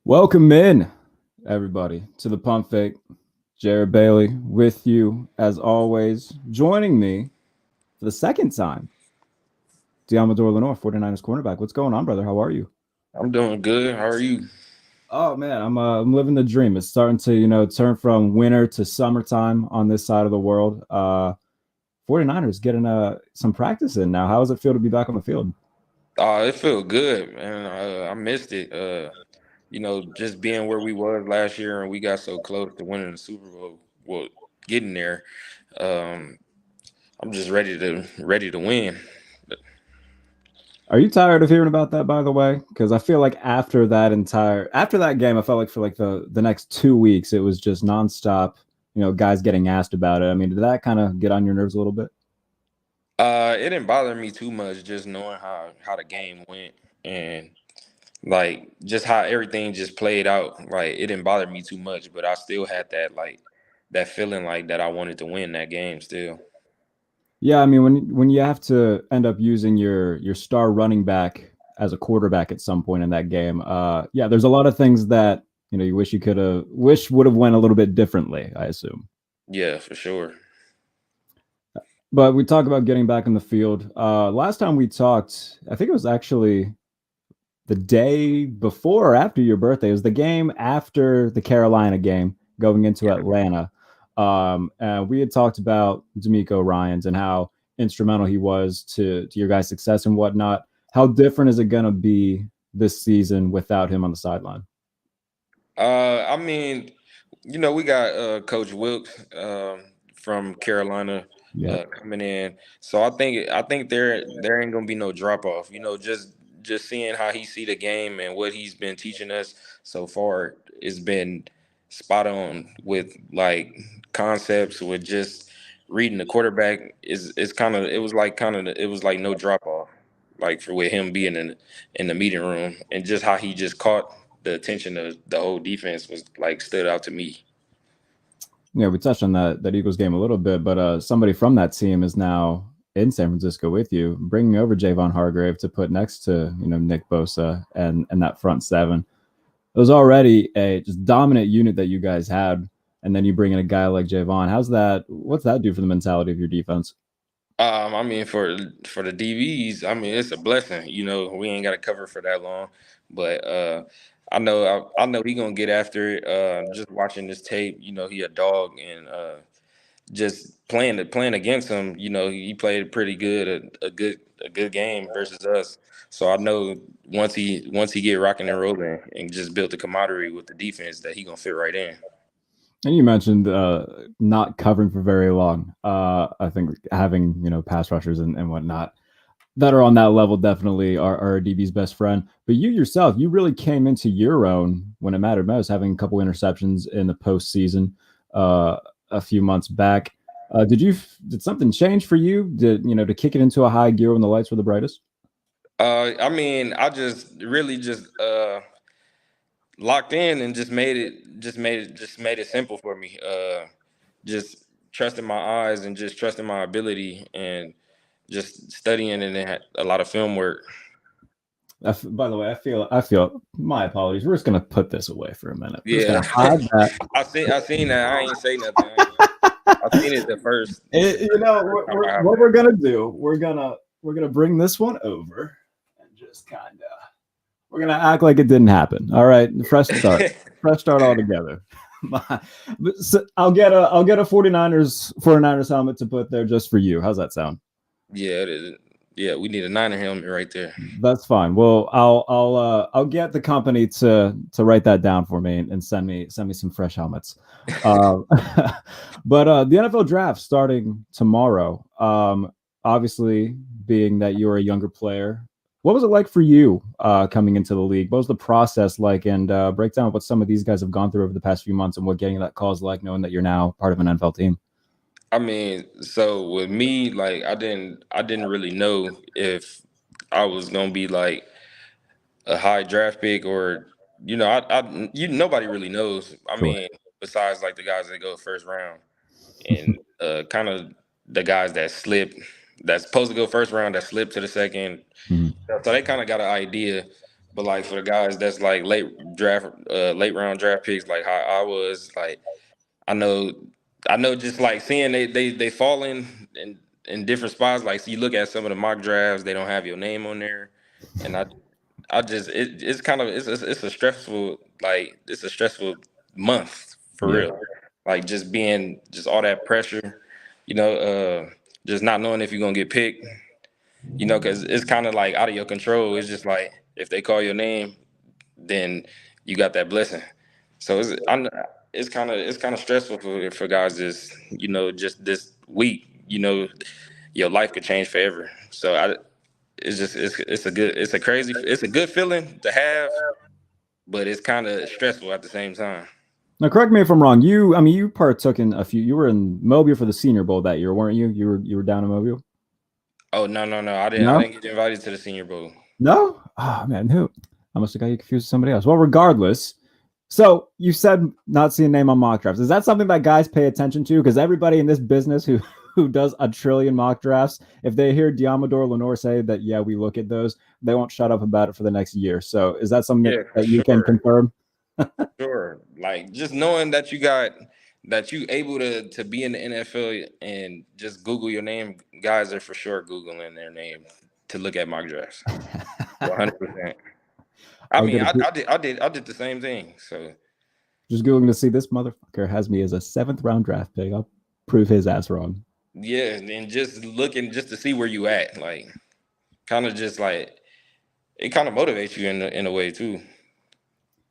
Welcome in, everybody, to the Pump Fake. Jarrett Bailey with you, as always. Joining me for the second time, Deommodore Lenoir, 49ers cornerback. What's going on, brother? How are you? I'm doing good. How are you? Oh, man, I'm living the dream. It's starting to, turn from winter to summertime on this side of the world. 49ers getting some practice in now. How does it feel to be back on the field? It felt good, man. I missed it. Just being where we was last year and we got so close to winning the Super Bowl. Well, getting there. Um, I'm just ready to win. Are you tired of hearing about that, by the way? Because I feel like after that game, I felt like for like the next 2 weeks, it was just nonstop. Guys getting asked about it. I mean, did that kind of get on your nerves a little bit? It didn't bother me too much just knowing how the game went and like just how everything just played out. Like it didn't bother me too much, but I still had that feeling like that I wanted to win that game still. Yeah, I mean, when you have to end up using your star running back as a quarterback at some point in that game, yeah, there's a lot of things that you wish would have went a little bit differently. I assume. Yeah, for sure. But we talk about getting back in the field. Last time we talked, I think it was actually the day before or after your birthday. It was the game after the Carolina game going into Atlanta. And we had talked about D'Amico Ryans and how instrumental he was to your guys' success and whatnot. How different is it going to be this season without him on the sideline? I mean, we got Coach Wilkes from Carolina Yeah. coming in, so I think there ain't gonna be no drop off. Just seeing how he see the game and what he's been teaching us so far has been spot on with like concepts with just reading the quarterback is kind of it was like no drop off like for with him being in the meeting room and just how he just caught the attention of the whole defense was like stood out to me. Yeah, we touched on that Eagles game a little bit, but somebody from that team is now in San Francisco with you, bringing over Javon Hargrave to put next to Nick Bosa and that front seven. It was already a just dominant unit that you guys had, and then you bring in a guy like Javon. How's that? What's that do for the mentality of your defense? I mean, for the DVs, I mean, it's a blessing. We ain't got to cover for that long, but I know he gonna get after it. Just watching this tape, he a dog, and just playing against him, he played pretty good, a good game versus us. So I know once he get rocking and rolling and just built the camaraderie with the defense, that he gonna fit right in. And you mentioned not covering for very long. I think having pass rushers and whatnot that are on that level definitely are a DB's best friend. But you yourself, you really came into your own when it mattered most, having a couple interceptions in the postseason a few months back. Did something change for you? Did to kick it into a high gear when the lights were the brightest? I mean, I just really just locked in and just made it simple for me. Just trusting my eyes and just trusting my ability and just studying and then had a lot of film work. By the way, I feel my apologies. We're just gonna put this away for a minute. We're just Yeah, gonna hide that. I seen that. I ain't say nothing. I seen it the first time I What happened. we're gonna do, we're gonna bring this one over and just kind of we're gonna act like it didn't happen. All right, fresh start altogether. So I'll get a 49ers helmet to put there just for you. How's that sound? Yeah, yeah. We need a Niner helmet right there. That's fine. Well, I'll get the company to write that down for me and send me some fresh helmets. Uh, but the NFL draft starting tomorrow. Obviously, being that you're a younger player, what was it like for you coming into the league? What was the process like? And break down what some of these guys have gone through over the past few months and what getting that call is like, knowing that you're now part of an NFL team. I mean, so with me, like I didn't really know if I was gonna be like a high draft pick or nobody really knows. I Sure. mean, besides like the guys that go first round and kind of the guys that slip that's supposed to go first round that slip to the second. Mhm. So they kind of got an idea, But like for the guys that's like late round draft picks, like how I was, like I know, I know, just like seeing they fall in different spots. Like, so you look at some of the mock drafts, they don't have your name on there, and I just it's kind of it's a stressful, like it's a stressful month for Yeah. real. Like just being just all that pressure, you know, just not knowing if you're gonna get picked, you know, because it's kind of like out of your control. It's just like if they call your name, then you got that blessing. So it's kind of stressful for guys just, you know, just this week, you know, your life could change forever. So it's just it's a good feeling to have, but it's kind of stressful at the same time. Now, correct me if I'm wrong. I mean, you partook in a few. You were in Mobile for the Senior Bowl that year, weren't you? You were down in Mobile. Oh no, I No, didn't get invited to the Senior Bowl. no. Oh man, who? I must have got you confused with somebody else. Well, regardless. So you said not seeing name on mock drafts. Is that something that guys pay attention to? Because everybody in this business who does a trillion mock drafts, if they hear Deommodore Lenoir say that, yeah, we look at those, they won't shut up about it for the next year. So is that something Yeah, for that you can sure. confirm? Sure. Like just knowing that you able to be in the NFL and just Google your name, guys are for sure Googling their name to look at mock drafts. 100%. I I'll mean, get a, I did the same thing. So just googling to see this motherfucker has me as a seventh round draft pick. I'll prove his ass wrong. yeah, and just looking just to see where you at, like kind of just like it kind of motivates you in a way too.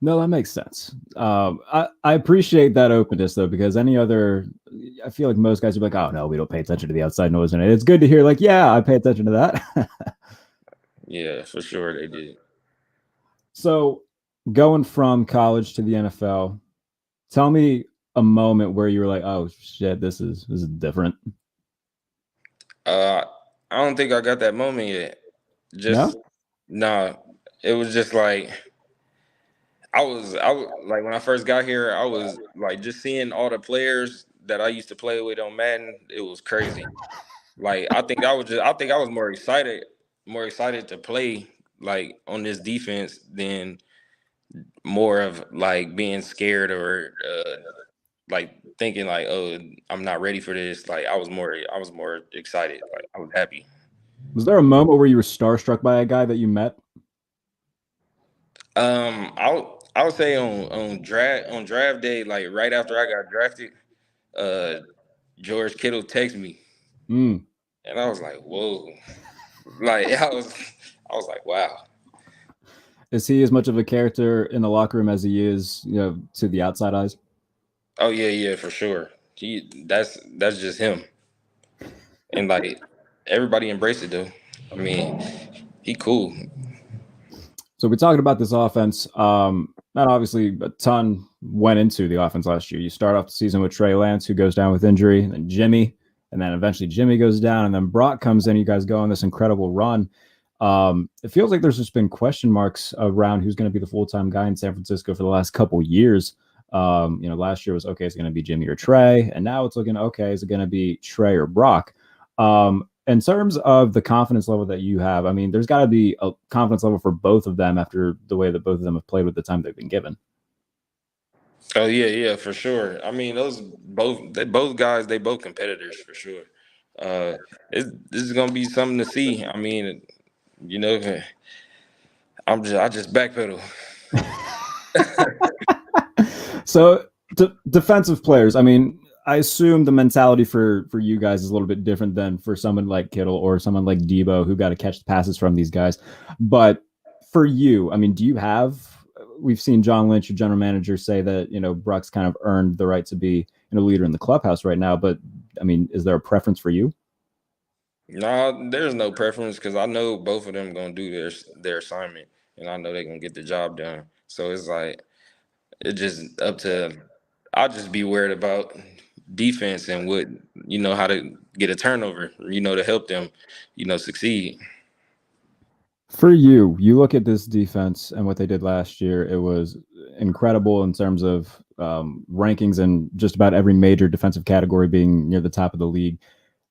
No, that makes sense. I appreciate that openness though, because I feel like most guys are like, oh no, we don't pay attention to the outside noise, and it's good to hear. Like, yeah, I pay attention to that. Yeah, for sure they did. So, going from college to the NFL, tell me a moment where you were like, oh shit, this is different. Uh, I don't think I got that moment yet. No, Just nah, it was just like I was like when I first got here, I was like just seeing all the players that I used to play with on Madden. It was crazy. Like I think I was more excited to play like on this defense than more of like being scared or like thinking like, oh, I'm not ready for this. Like I was more excited. Like I was happy. was there a moment where you were starstruck by a guy that you met? I would say on draft day, like right after I got drafted, uh, George Kittle texted me, Mm. and I was like, whoa, like I was like, wow. Is he as much of a character in the locker room as he is, to the outside eyes? Oh yeah, for sure. That's just him, and like everybody embraced it though. I mean, he cool. So we talked about this offense. Not obviously a ton went into the offense last year. You start off the season with Trey Lance, who goes down with injury, and then Jimmy, and then eventually Jimmy goes down, and then Brock comes in. You guys go on this incredible run. It feels like there's just been question marks around who's going to be the full-time guy in San Francisco for the last couple years. Last year was okay, it's going to be Jimmy or Trey, and now it's looking okay, is it going to be Trey or Brock? In terms of the confidence level that you have, I mean, there's got to be a confidence level for both of them after the way that both of them have played with the time they've been given. Oh yeah, for sure. I mean, they both guys, they both competitors for sure. This is gonna be something to see. I mean, you know, I just backpedal. So, defensive players, I mean, I assume the mentality for you guys is a little bit different than for someone like Kittle or someone like Debo who got to catch the passes from these guys. But for you, I mean, do you have? We've seen John Lynch, your general manager, say that Bruck's kind of earned the right to be leader in the clubhouse right now. But I mean, is there a preference for you? No, there's no preference because I know both of them gonna do their assignment, and I know they're gonna get the job done. So it's like it's just up to. I'll just be worried about defense and what how to get a turnover, to help them, succeed. For you, you look at this defense and what they did last year. It was incredible in terms of rankings and just about every major defensive category being near the top of the league.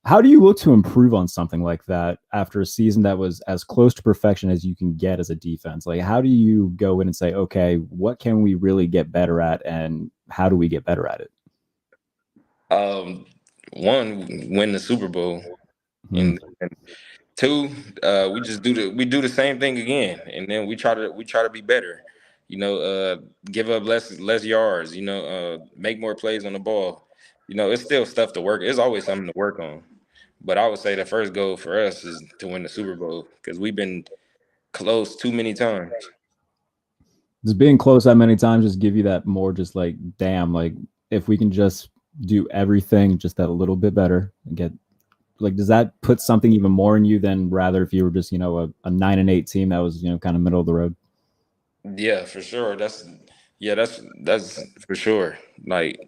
How do you look to improve on something like that after a season that was as close to perfection as you can get as a defense? Like, how do you go in and say, okay, what can we really get better at, and how do we get better at it? Um, one, win the Super Bowl, Hmm. and two, we do the same thing again, and then we try to be better. You know, give up less yards. You know, make more plays on the ball. You know, it's still stuff to work. It's always something to work on. But I would say the first goal for us is to win the Super Bowl because we've been close too many times. Does being close that many times just give you that more, just like, damn, like if we can just do everything just that a little bit better and get, like, does that put something even more in you than rather if you were just, a 9-8 team that was, kind of middle of the road? Yeah, for sure. That's for sure. Like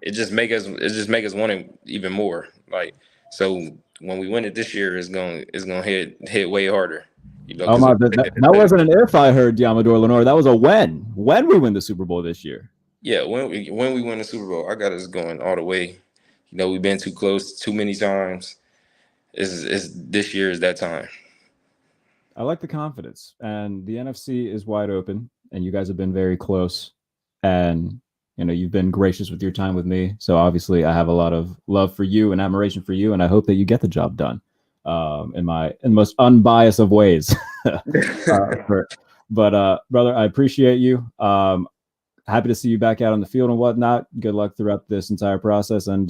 it just make us want it even more. Like so when we win it this year, it's gonna hit way harder. You know, Oh because my, that wasn't an if I heard Deommodore Lenoir. That was a when we win the Super Bowl this year. yeah, when we win the Super Bowl, I got us going all the way. You know, we've been too close too many times. Is this year is that time. I like the confidence, and the NFC is wide open, and you guys have been very close, and you've been gracious with your time with me. So obviously, I have a lot of love for you and admiration for you, and I hope that you get the job done, in the most unbiased of ways. For, but brother, I appreciate you. Happy to see you back out on the field and whatnot. Good luck throughout this entire process, and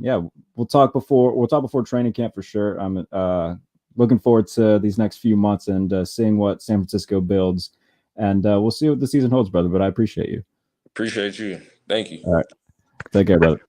yeah, we'll talk before training camp for sure. I'm looking forward to these next few months and seeing what San Francisco builds, and we'll see what the season holds, brother. But I appreciate you. Appreciate you. Thank you. All right, take care, brother.